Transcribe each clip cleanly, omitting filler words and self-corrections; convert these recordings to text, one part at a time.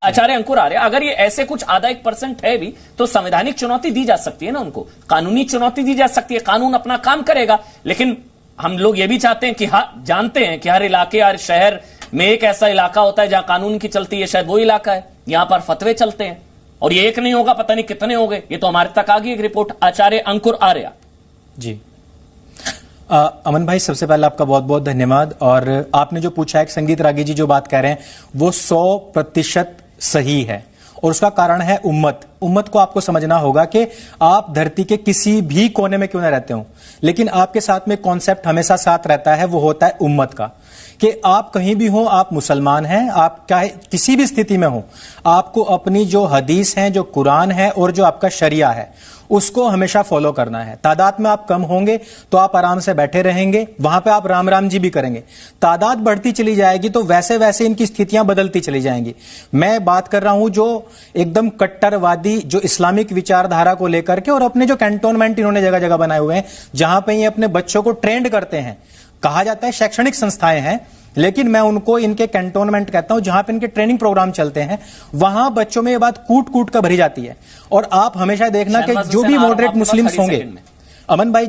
आचार्य अंकुर आर्य, अगर ये ऐसे कुछ आधा 1% है भी तो संवैधानिक चुनौती दी जा सकती है ना उनको, कानूनी चुनौती दी जा सकती है, कानून अपना काम करेगा। लेकिन हम लोग ये भी चाहते हैं कि जानते हैं कि हर इलाके, हर शहर में एक ऐसा इलाका होता है जहां कानून की चलती है, शायद वो इलाका है, यहां पर फतवे चलते हैं और ये एक नहीं होगा, पता नहीं कितने हो गए। ये तो हमारे तक आ गई एक रिपोर्ट। आचार्य अंकुर आर्य जी। अमन भाई, सबसे पहले आपका बहुत बहुत धन्यवाद। और आपने जो पूछा है, संगीत रागी जी जो बात कह रहे हैं वो 100% सही है और उसका कारण है उम्मत को आपको समझना होगा कि आप धरती के किसी भी कोने में क्यों ना रहते हो, लेकिन आपके साथ में कॉन्सेप्ट हमेशा साथ रहता है, वो होता है उम्मत का। कि आप कहीं भी हो, आप मुसलमान हैं, आप चाहे किसी भी स्थिति में हो, आपको अपनी जो हदीस है, जो कुरान है और जो आपका शरिया है, उसको हमेशा फॉलो करना है। तादाद में आप कम होंगे तो आप आराम से बैठे रहेंगे, वहां पे आप राम राम जी भी करेंगे। तादाद बढ़ती चली जाएगी तो वैसे वैसे इनकी स्थितियां बदलती चली जाएंगी। मैं बात कर रहा हूं जो एकदम कट्टरवादी, जो इस्लामिक विचारधारा को लेकर के, और अपने जो कैंटोनमेंट इन्होंने जगह जगह बनाए हुए हैं जहां पे ये अपने बच्चों को ट्रेंड करते हैं। कहा जाता है शैक्षणिक संस्थाएं हैं, लेकिन मैं उनको इनके कैंटोनमेंट कहता हूं, जहां पे इनके ट्रेनिंग प्रोग्राम चलते हैं वहां बच्चों में ये बात कूट कूट कर भरी जाती है। और आप हमेशा देखना कि जो भी मॉडरेट मुस्लिम्स होंगे, अमन भाई,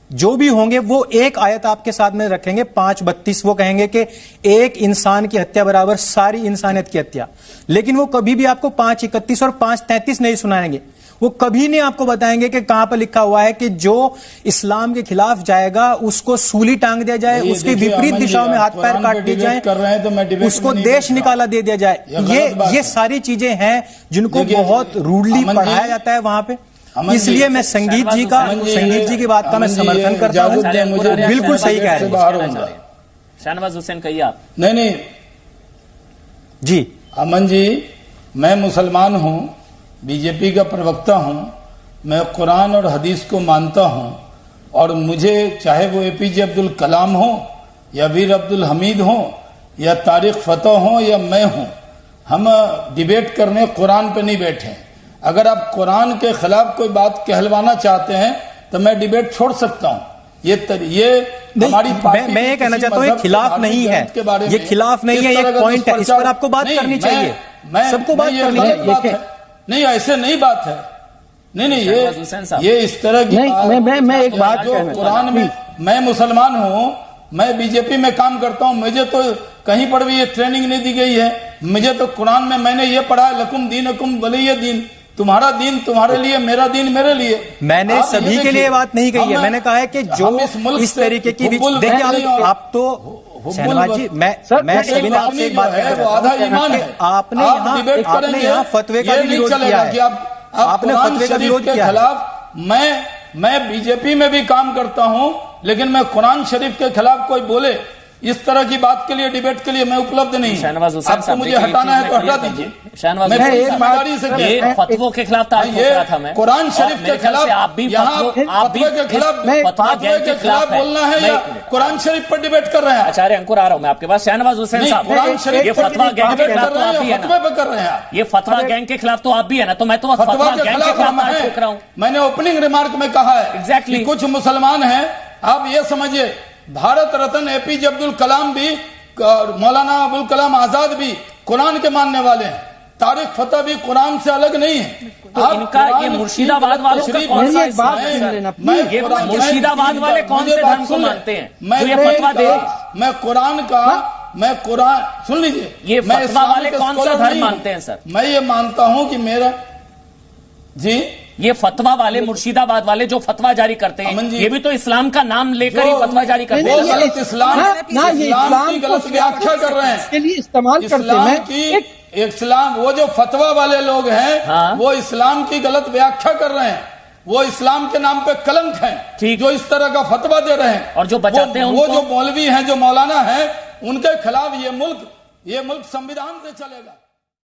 जो भी होंगे वो एक आयत आपके साथ में रखेंगे 5:32, वो कहेंगे कि एक इंसान की हत्या बराबर सारी इंसानियत की हत्या। लेकिन वो कभी भी आपको 5:31 और 5:33 नहीं सुनाएंगे। वो कभी नहीं आपको बताएंगे कि कहां पर लिखा हुआ है कि जो इस्लाम के खिलाफ जाएगा उसको सूली टांग दिया जाए, उसके विपरीत दिशाओं में हाथ पैर काट दिए जाए, तो उसको देश निकाला दे दिया जाए। ये सारी चीजें हैं जिनको बहुत रूडली पढ़ाया जाता है वहां पे। इसलिए मैं संगीत जी की बात का मैं समर्थन करता हूं। बिल्कुल सही कह रहे हैं शाहनवाज हुसैन, कहिए आप। नहीं जी अमन जी, मैं मुसलमान हूं, बीजेपी का प्रवक्ता हूं, मैं कुरान और हदीस को मानता हूं, और मुझे चाहे वो एपीजे अब्दुल कलाम हो या वीर अब्दुल हमीद हो या तारिक फतेह हो या मैं हूं, हम डिबेट करने कुरान पे नहीं बैठे। अगर आप कुरान के खिलाफ कोई बात कहलवाना चाहते हैं तो मैं डिबेट छोड़ सकता हूं। ये हमारी मैं ये कहना चाहता हूं, ये खिलाफ नहीं है, ये खिलाफ नहीं है, ये पॉइंट है, इस पर आपको बात करनी चाहिए, सबको बात करनी चाहिए। नहीं, ऐसे नहीं बात है। नहीं, ये इस तरह की मैं एक बात जो कुरान में, मैं मुसलमान हूं, मैं बीजेपी में काम करता हूं, मुझे तो कहीं पर भी ये ट्रेनिंग नहीं दी गई है। मुझे तो कुरान में मैंने ये पढ़ा है, लकुम दीनुकुम वलिय दीन, तुम्हारा दीन तुम्हारे लिए, मेरा दीन मेरे लिए। मैंने सभी के लिए बात नहीं कही है, मैंने कहा है कि जो इस तरीके की, देखिए आप तो शहनवाज जी, मैं सभी ने आपसे एक बात आपने यहाँ फतवे का विरोध किया है, आपने फतवे का विरोध किया खिलाफ। मैं बीजेपी में भी काम करता हूं, लेकिन मैं कुरान शरीफ के खिलाफ कोई बोले इस तरह की बात के लिए, डिबेट के लिए मैं उपलब्ध नहीं। शाहनवाज हुसैन, आपको मुझे हटाना है तो हटा दीजिए। शाहनवाज, ये फतवों के खिलाफ था, मैं कुरान शरीफ के खिलाफ, आप भी फतवे के खिलाफ बोलना है या कुरान शरीफ पर डिबेट कर रहे हैं? आचार्य अंकुर आ रहा हूं मैं आपके पास। शाहनवाज हुसैन साहब, कुरान शरीफ ये फतवा गैंग के खिलाफ तो आप भी है ना, कर रहे हैं। ये फतवा गैंग के खिलाफ तो आप भी है ना, तो मैं तो फतवा गैंग के खिलाफ ठोक रहा हूं। मैंने ओपनिंग रिमार्क में कहा है एग्जैक्टली, कुछ मुसलमान हैं, आप ये समझिए, भारत रत्न एपीजे अब्दुल कलाम भी, मौलाना अबुल कलाम आजाद भी कुरान के मानने वाले हैं, तारिक फतेह भी कुरान से अलग नहीं है। तो इनका ये मुर्शिदाबाद वालों का कौन सा इस्लाम है? ये मुर्शिदाबाद वाले कौन से धर्म को मानते हैं जो ये फतवा दे? मैं कुरान सुन लीजिए, ये फतवा वाले कौन सा धर्म मानते हैं सर? मैं ये मानता हूं कि मेरा जी, ये फतवा वाले, मुर्शिदाबाद वाले जो फतवा जारी करते हैं, ये भी तो इस्लाम का नाम लेकर ही फतवा जारी करते हैं। गलत इस्लाम की गलत व्याख्या कर रहे हैं, इसके लिए इस्तेमाल करते हैं इस्लाम। वो जो फतवा वाले लोग हैं, वो इस्लाम की गलत व्याख्या कर रहे हैं, वो इस्लाम के नाम पे कलंक हैं, जो इस तरह का फतवा दे रहे हैं और जो बचाते हैं वो जो मौलवी हैं, जो मौलाना हैं, उनके खिलाफ ये मुल्क संविधान से चलेगा।